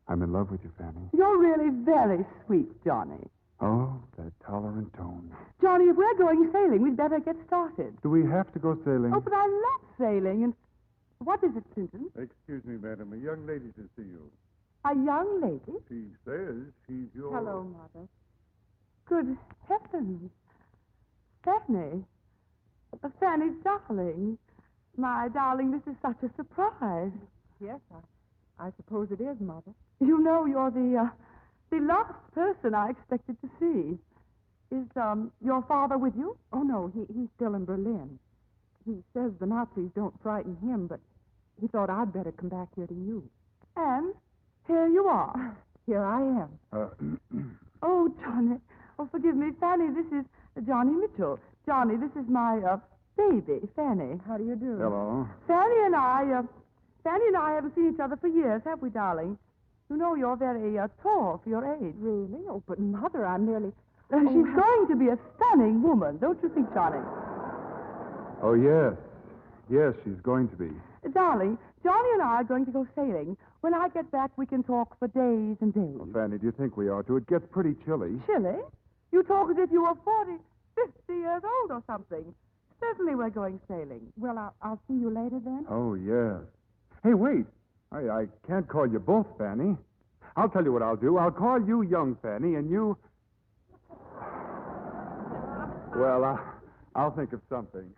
I'm in love with you, Fanny. You're really very sweet, Johnny. Oh, that tolerant tone. Johnny, if we're going sailing, we'd better get started. Do we have to go sailing? Oh, but I love sailing. And what is it, Clinton? Excuse me, madam. A young lady to see you. A young lady? She says she's your... Hello, Mother. Good heavens. Fanny. Fanny, darling. My darling, this is such a surprise. Yes, I suppose it is, Mother. You know, you're the last person I expected to see. Is, your father with you? Oh, no, he's still in Berlin. He says the Nazis don't frighten him, but he thought I'd better come back here to you. And here you are. Here I am. Oh, Johnny. Oh, forgive me, Fanny. This is Johnny Mitchell. Johnny, this is my, baby, Fanny. How do you do? Hello. Fanny and I haven't seen each other for years, have we, darling? You know you're very, tall for your age. Really? Oh, but Mother, I'm nearly... She's going to be a stunning woman, don't you think, Johnny? Oh, yes. Yes, she's going to be. Darling, Johnny and I are going to go sailing. When I get back, we can talk for days and days. Oh, Fanny, do you think we ought to? It gets pretty chilly. Chilly? You talk as if you were 40, 50 years old or something. Certainly we're going sailing. Well, I'll see you later then. Oh, yes. Hey, wait. I can't call you both Fanny. I'll tell you what I'll do. I'll call you young Fanny, and you... Well, I'll think of something.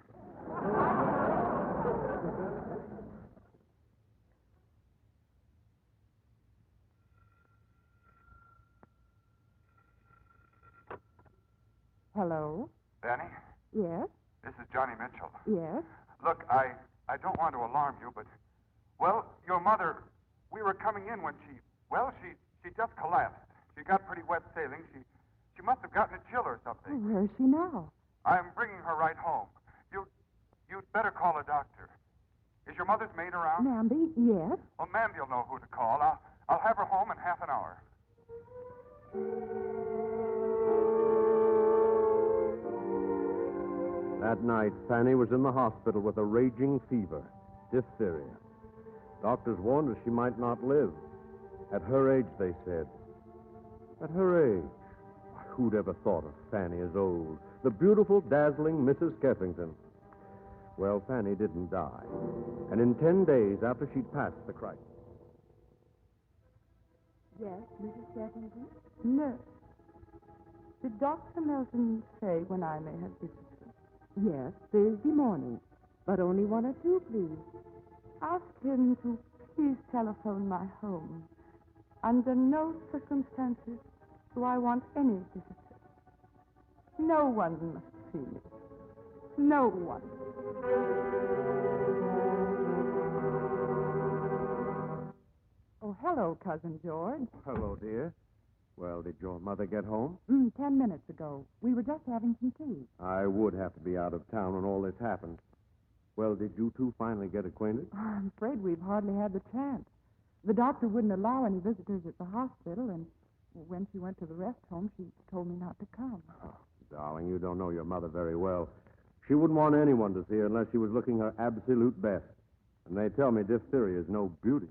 Hello? Fanny, Yes? this is Johnny Mitchell. Yes? Look, I don't want to alarm you, but, well, your mother, we were coming in when she just collapsed. She got pretty wet sailing. She must have gotten a chill or something. Oh, where is she now? I'm bringing her right home. You'd better call a doctor. Is your mother's maid around? Mandy? Yes? Well, Mandy'll know who to call. I'll have her home in half an hour. That night, Fanny was in the hospital with a raging fever, diphtheria. Doctors warned her she might not live. At her age, they said. At her age. Who'd ever thought of Fanny as old? The beautiful, dazzling Mrs. Skeffington. Well, Fanny didn't die. And in 10 days after she'd passed the crisis. Yes, Mrs. Skeffington? Nurse. Did Dr. Melton say when I may have visitors? Yes, Thursday morning. But only 1 or 2, please. Ask him to please telephone my home. Under no circumstances do I want any visitors. No one must see me. No one. Oh, hello, Cousin George. Hello, dear. Well, did your mother get home? 10 minutes ago. We were just having some tea. I would have to be out of town when all this happened. Well, did you two finally get acquainted? Oh, I'm afraid we've hardly had the chance. The doctor wouldn't allow any visitors at the hospital, and when she went to the rest home, she told me not to come. Oh, darling, you don't know your mother very well. She wouldn't want anyone to see her unless she was looking her absolute best. And they tell me diphtheria is no beauty.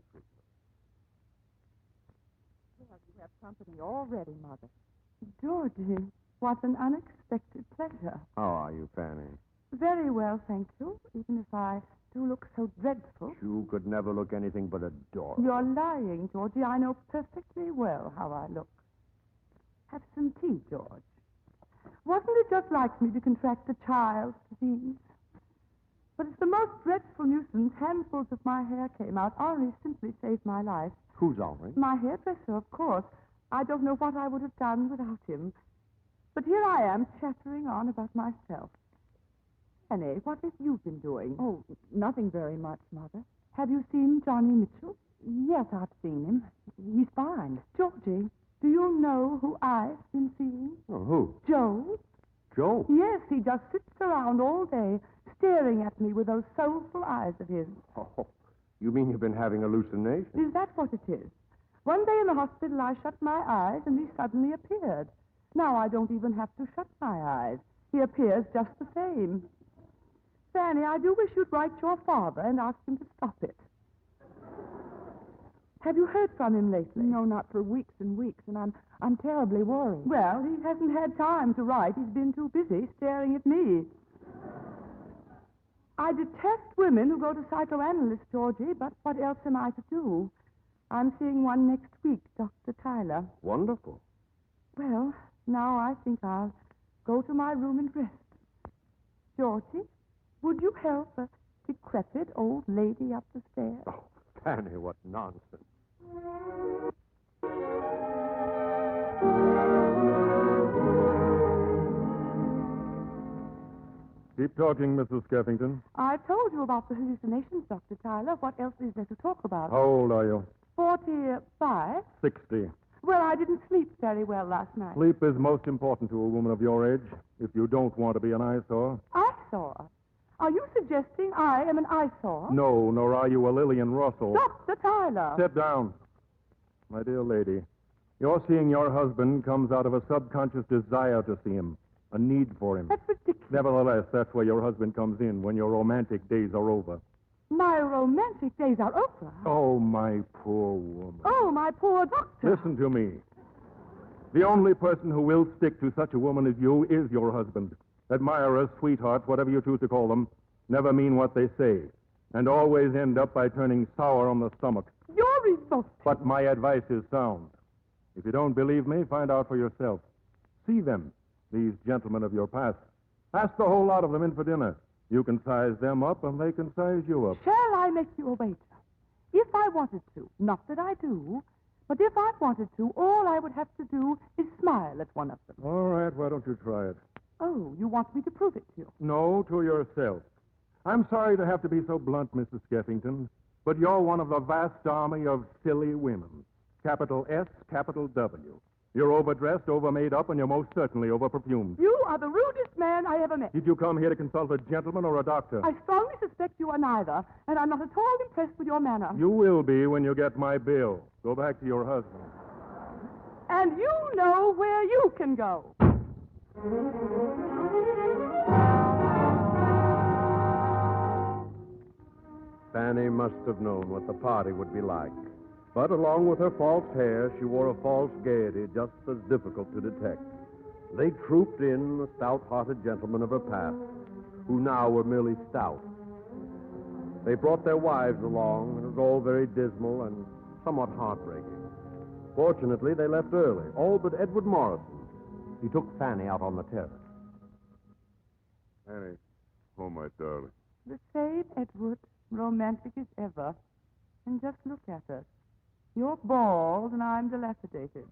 Well, you have company already, Mother. Georgie, what an unexpected pleasure. How are you, Fanny? Very well, thank you, even if I do look so dreadful. You could never look anything but adorable. You're lying, Georgie. I know perfectly well how I look. Have some tea, George. Wasn't it just like me to contract the child's disease? But it's the most dreadful nuisance. Handfuls of my hair came out. Henri simply saved my life. Who's Henri? My hairdresser, of course. I don't know what I would have done without him. But here I am chattering on about myself. Annie, what have you been doing? Oh, nothing very much, Mother. Have you seen Johnny Mitchell? Yes, I've seen him. He's fine. Georgie, do you know who I've been seeing? Oh, who? Joe. Joe? Yes, he just sits around all day, staring at me with those soulful eyes of his. Oh, you mean you've been having hallucinations? Is that what it is? One day in the hospital, I shut my eyes, and he suddenly appeared. Now I don't even have to shut my eyes. He appears just the same. Fanny, I do wish you'd write your father and ask him to stop it. Have you heard from him lately? No, not for weeks and weeks, and I'm terribly worried. Well, he hasn't had time to write. He's been too busy staring at me. I detest women who go to psychoanalysts, Georgie, but what else am I to do? I'm seeing one next week, Dr. Tyler. Wonderful. Well, now I think I'll go to my room and rest. Georgie, would you help a decrepit old lady up the stairs? Oh, Fanny, what nonsense. Keep talking, Mrs. Skeffington. I've told you about the hallucinations, Dr. Tyler. What else is there to talk about? How old are you? 45. 60. Well, I didn't sleep very well last night. Sleep is most important to a woman of your age. If you don't want to be an eyesore. Eyesore? Are you suggesting I am an eyesore? No, nor are you a Lillian Russell. Dr. Tyler! Sit down. My dear lady, your seeing your husband comes out of a subconscious desire to see him, a need for him. That's ridiculous. Nevertheless, that's where your husband comes in, when your romantic days are over. My romantic days are over. Oh, my poor woman. Oh, my poor doctor. Listen to me. The only person who will stick to such a woman as you is your husband. Admirers, sweethearts, whatever you choose to call them, never mean what they say, and always end up by turning sour on the stomach. You're revolting. But my advice is sound. If you don't believe me, find out for yourself. See them, these gentlemen of your past. Ask the whole lot of them in for dinner. You can size them up, and they can size you up. Shall I make you a waiter? If I wanted to. Not that I do. But if I wanted to, all I would have to do is smile at one of them. All right, why don't you try it? Oh, you want me to prove it to you? No, to yourself. I'm sorry to have to be so blunt, Mrs. Skeffington, but you're one of the vast army of silly women. Capital S, capital W. You're overdressed, overmade up, and you're most certainly overperfumed. You are the rudest man I ever met. Did you come here to consult a gentleman or a doctor? I strongly suspect you are neither, and I'm not at all impressed with your manner. You will be when you get my bill. Go back to your husband. And you know where you can go. Fanny must have known what the party would be like. But along with her false hair, she wore a false gaiety just as difficult to detect. They trooped in, the stout-hearted gentlemen of her past, who now were merely stout. They brought their wives along, and it was all very dismal and somewhat heartbreaking. Fortunately, they left early, all but Edward Morrison. He took Fanny out on the terrace. Fanny, oh, my darling. The same Edward, romantic as ever. And just look at us. You're bald, and I'm dilapidated.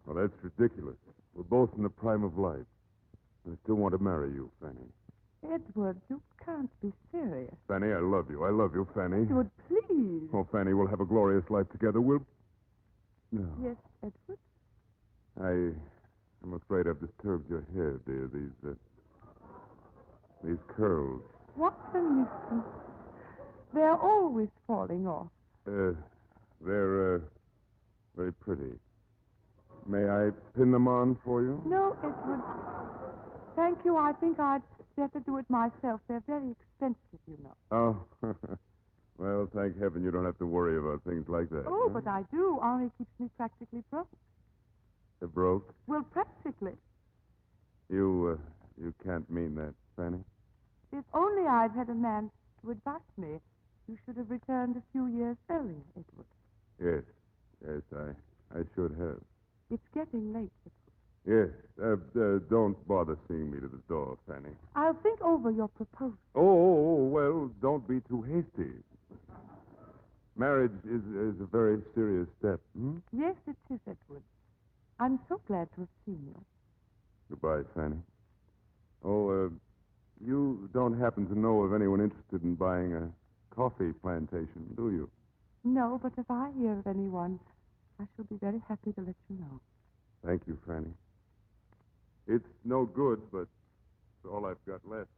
Well, that's ridiculous. We're both in the prime of life. I still want to marry you, Fanny. Edward, you can't be serious. Fanny, I love you. I love you, Fanny. Edward, please. Oh, Fanny, we'll have a glorious life together. We'll... No. Yes, Edward? I'm afraid I've disturbed your hair, dear. These curls. What a nuisance. They're always falling off. They're, very pretty. May I pin them on for you? No, Edward. Thank you. I think I'd better do it myself. They're very expensive, you know. Oh, well, thank heaven you don't have to worry about things like that. Oh, huh? but I do. Only keeps me practically broke. They're broke? Well, practically. You can't mean that, Fanny. If only I'd had a man to advise me. You should have returned a few years earlier, Edward. Yes, I should have. It's getting late, Edward. Yes, don't bother seeing me to the door, Fanny. I'll think over your proposal. Oh, well, don't be too hasty. Marriage is a very serious step, hmm? Yes, it is, Edward. I'm so glad to have seen you. Goodbye, Fanny. Oh, you don't happen to know of anyone interested in buying a coffee plantation, do you? No, but if I hear of anyone, I shall be very happy to let you know. Thank you, Fanny. It's no good, but it's all I've got left.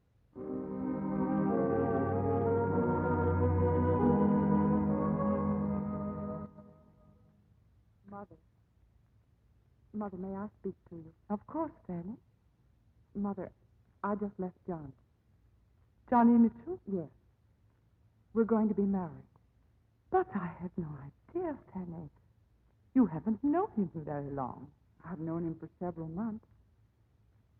Mother, may I speak to you? Of course, Fanny. Mother, I just left John. Johnny Mitchell? Yes. We're going to be married. But I had no idea, Fanny. You haven't known him for very long. I've known him for several months.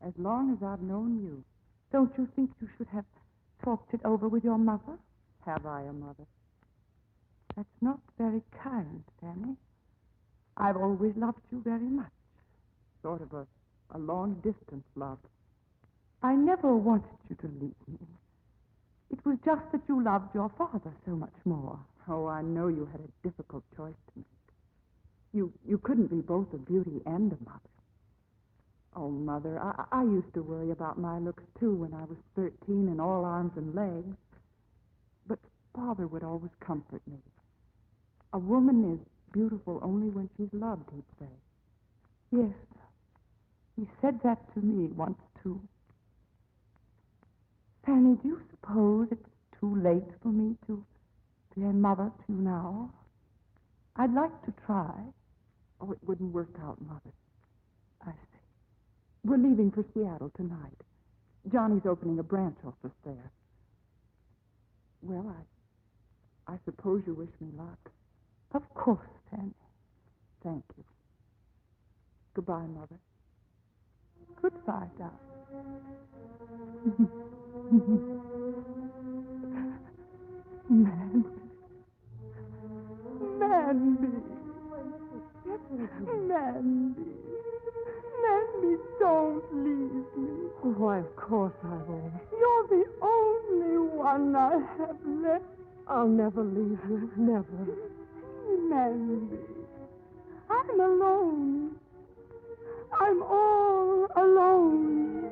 As long as I've known you. Don't you think you should have talked it over with your mother? Have I a mother? That's not very kind, Fanny. I've always loved you very much. Sort of a long-distance love. I never wanted you to leave me. It was just that you loved your father so much more. Oh, I know you had a difficult choice to make. You couldn't be both a beauty and a mother. Oh, Mother, I used to worry about my looks, too, when I was 13 and all arms and legs. But Father would always comfort me. A woman is beautiful only when she's loved, he'd say. Yes, he said that to me once, too. Fanny, do you suppose it's too late for me to be a mother to you now? I'd like to try. Oh, it wouldn't work out, Mother. I see. We're leaving for Seattle tonight. Johnny's opening a branch office there. Well, I suppose you wish me luck. Of course, Fanny. Thank you. Goodbye, Mother. Goodbye, darling. Manby. Manby, don't leave me. Why, of course I won't. You're the only one I have left. I'll never leave you, never. Manby, I'm alone. I'm all alone.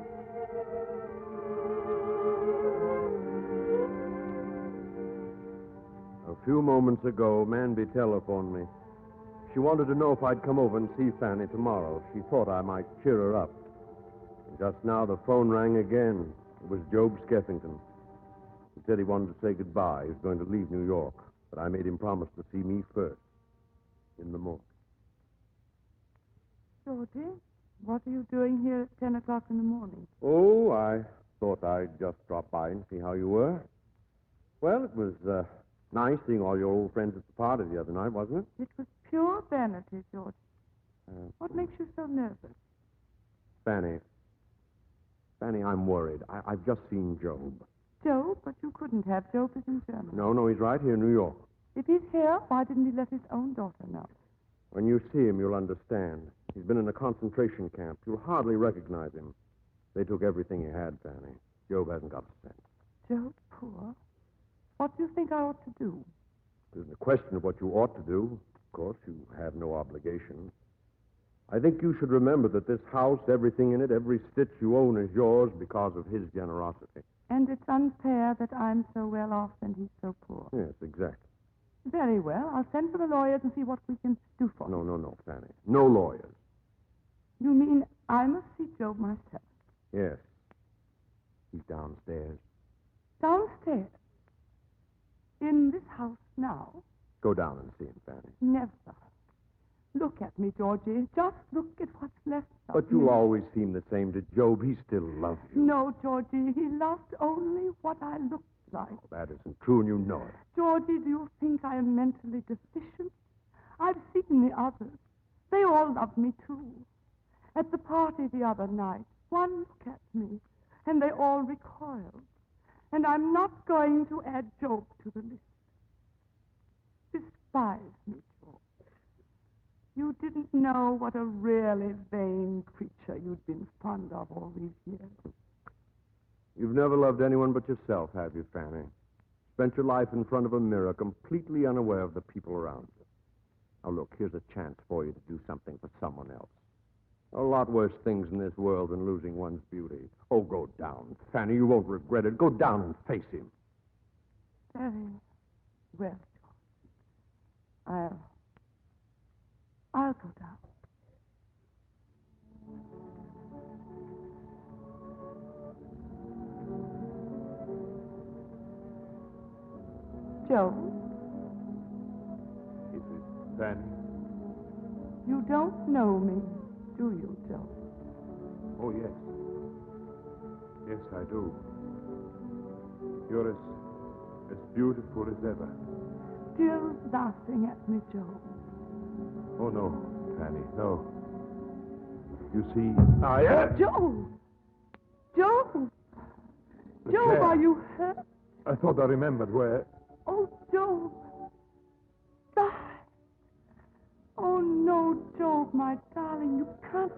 A few moments ago, Manby telephoned me. She wanted to know if I'd come over and see Fanny tomorrow. She thought I might cheer her up. Just now, the phone rang again. It was Job Skeffington. He said he wanted to say goodbye. He was going to leave New York, but I made him promise to see me first, in the morning. Georgie, what are you doing here at 10 o'clock in the morning? Oh, I thought I'd just drop by and see how you were. Well, it was nice seeing all your old friends at the party the other night, wasn't it? It was pure vanity, George. What makes you so nervous? Fanny, I'm worried. I've just seen Job. Job? But you couldn't have. Job is in Germany. No, he's right here in New York. If he's here, why didn't he let his own daughter know? When you see him, you'll understand. He's been in a concentration camp. You'll hardly recognize him. They took everything he had, Fanny. Job hasn't got a cent. Job, poor. What do you think I ought to do? It isn't a question of what you ought to do. Of course, you have no obligation. I think you should remember that this house, everything in it, every stitch you own is yours because of his generosity. And it's unfair that I'm so well off and he's so poor. Yes, exactly. Very well. I'll send for the lawyers and see what we can do for him. No, Fanny. No lawyers. You mean I must see Job myself? Yes. He's downstairs. Downstairs? In this house now? Go down and see him, Fanny. Never. Look at me, Georgie. Just look at what's left of But me. you always seem the same to Job. He still loves you. No, Georgie. He loved only what I looked like. Oh, that isn't true, and you know it. Georgie, do you think I am mentally deficient? I've seen the others. They all love me, too. At the party the other night, one look at me, and they all recoiled. And I'm not going to add Job to the list. Despise me, Job. You didn't know what a really vain creature you'd been fond of all these years. You've never loved anyone but yourself, have you, Fanny? Spent your life in front of a mirror, completely unaware of the people around you. Now, look, here's a chance for you to do something for someone else. A lot worse things in this world than losing one's beauty. Oh, go down, Fanny. You won't regret it. Go down and face him. Very well, George. I'll go down. Joe, Is it Fanny? you don't know me, do you, Joe? Oh, yes. Yes, I do. You're as beautiful as ever. Still laughing at me, Joe. Oh, no, Fanny, no. You see, Joe! Joe! The Joe, chair. are you hurt? I thought I remembered where. Oh, Joe. Die. Oh, no, Joe, my darling, you can't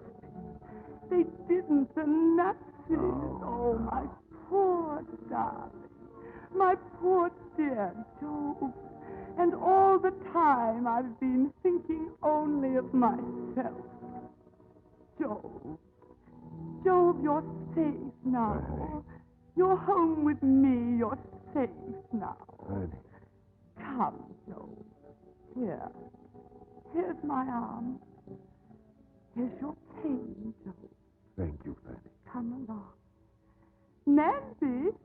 speak. They didn't, the Nazis. Oh, my poor darling. My poor dear Joe. And all the time I've been thinking only of myself. Joe. Joe, you're safe now. You're home with me. You're safe now. Fanny. Come, Joe. Here. Here's my arm. Here's your cane, Joe. Thank you, Fanny. Come along. Nancy.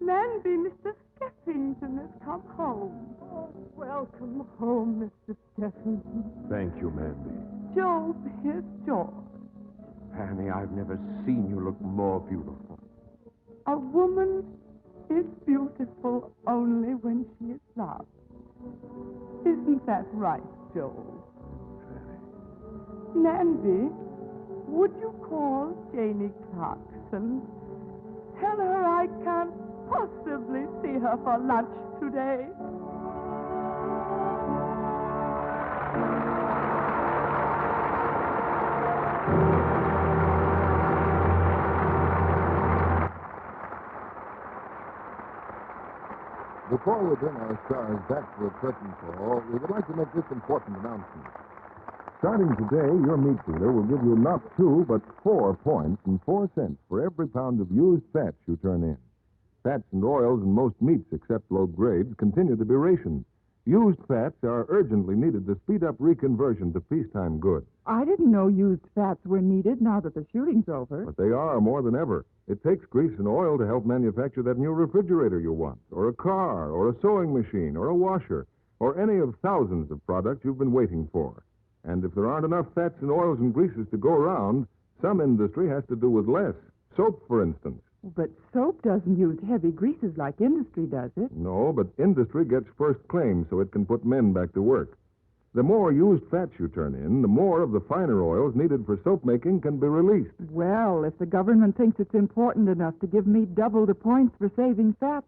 Nancy, Mr. Skeffington has come home. Oh, welcome home, Mr. Skeffington. Thank you, Mandy. Joe, here's George. Fanny, I've never seen you look more beautiful. A woman is beautiful only when she is loved. Isn't that right, Joe? Nancy, would you call Janie Clarkson? Tell her I can't possibly see her for lunch today. Before we bring our stars back to the curtain call, we would like to make this important announcement. Starting today, your meat dealer will give you not 2, but 4 points and 4 cents for every pound of used fats you turn in. Fats and oils in most meats, except low grades, continue to be rationed. Used fats are urgently needed to speed up reconversion to peacetime goods. I didn't know used fats were needed now that the shooting's over. But they are more than ever. It takes grease and oil to help manufacture that new refrigerator you want, or a car, or a sewing machine, or a washer, or any of thousands of products you've been waiting for. And if there aren't enough fats and oils and greases to go around, some industry has to do with less. Soap, for instance. But soap doesn't use heavy greases like industry does it. No, but industry gets first claim so it can put men back to work. The more used fats you turn in, the more of the finer oils needed for soap making can be released. Well, if the government thinks it's important enough to give me double the points for saving fats,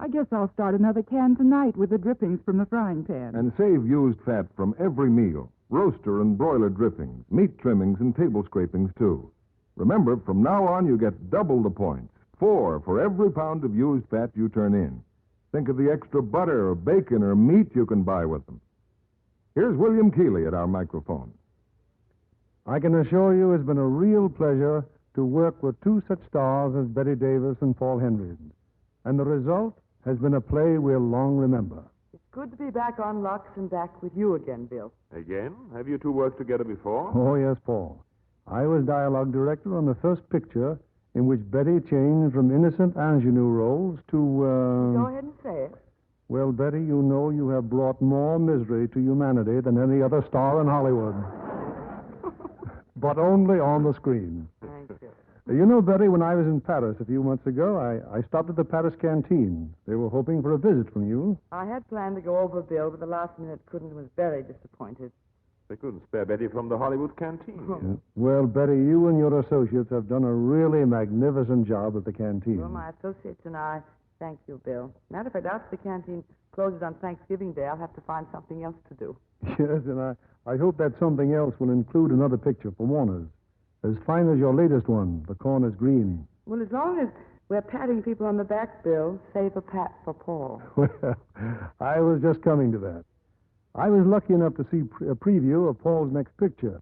I guess I'll start another can tonight with the drippings from the frying pan. And save used fat from every meal. Roaster and broiler drippings, meat trimmings, and table scrapings, too. Remember, from now on, you get double the points. 4 for every pound of used fat you turn in. Think of the extra butter or bacon or meat you can buy with them. Here's William Keeley at our microphone. I can assure you it's been a real pleasure to work with 2 such stars as Betty Davis and Paul Henry. And the result has been a play we'll long remember. It's good to be back on Lux and back with you again, Bill. Again? Have you 2 worked together before? Oh, yes, Paul. I was dialogue director on the first picture in which Betty changed from innocent ingenue roles to, Go ahead and say it. Well, Betty, you know you have brought more misery to humanity than any other star in Hollywood. But only on the screen. Thank you. You know, Betty, when I was in Paris a few months ago, I stopped at the Paris canteen. They were hoping for a visit from you. I had planned to go over, Bill, but the last minute couldn't and was very disappointed. They couldn't spare Betty from the Hollywood canteen. Well, Betty, you and your associates have done a really magnificent job at the canteen. Well, my associates and I thank you, Bill. Matter of fact, after the canteen closes on Thanksgiving Day, I'll have to find something else to do. Yes, and I hope that something else will include another picture for Warner's. As fine as your latest one, The Corner's Green. Well, as long as we're patting people on the back, Bill, save a pat for Paul. Well, I was just coming to that. I was lucky enough to see a preview of Paul's next picture.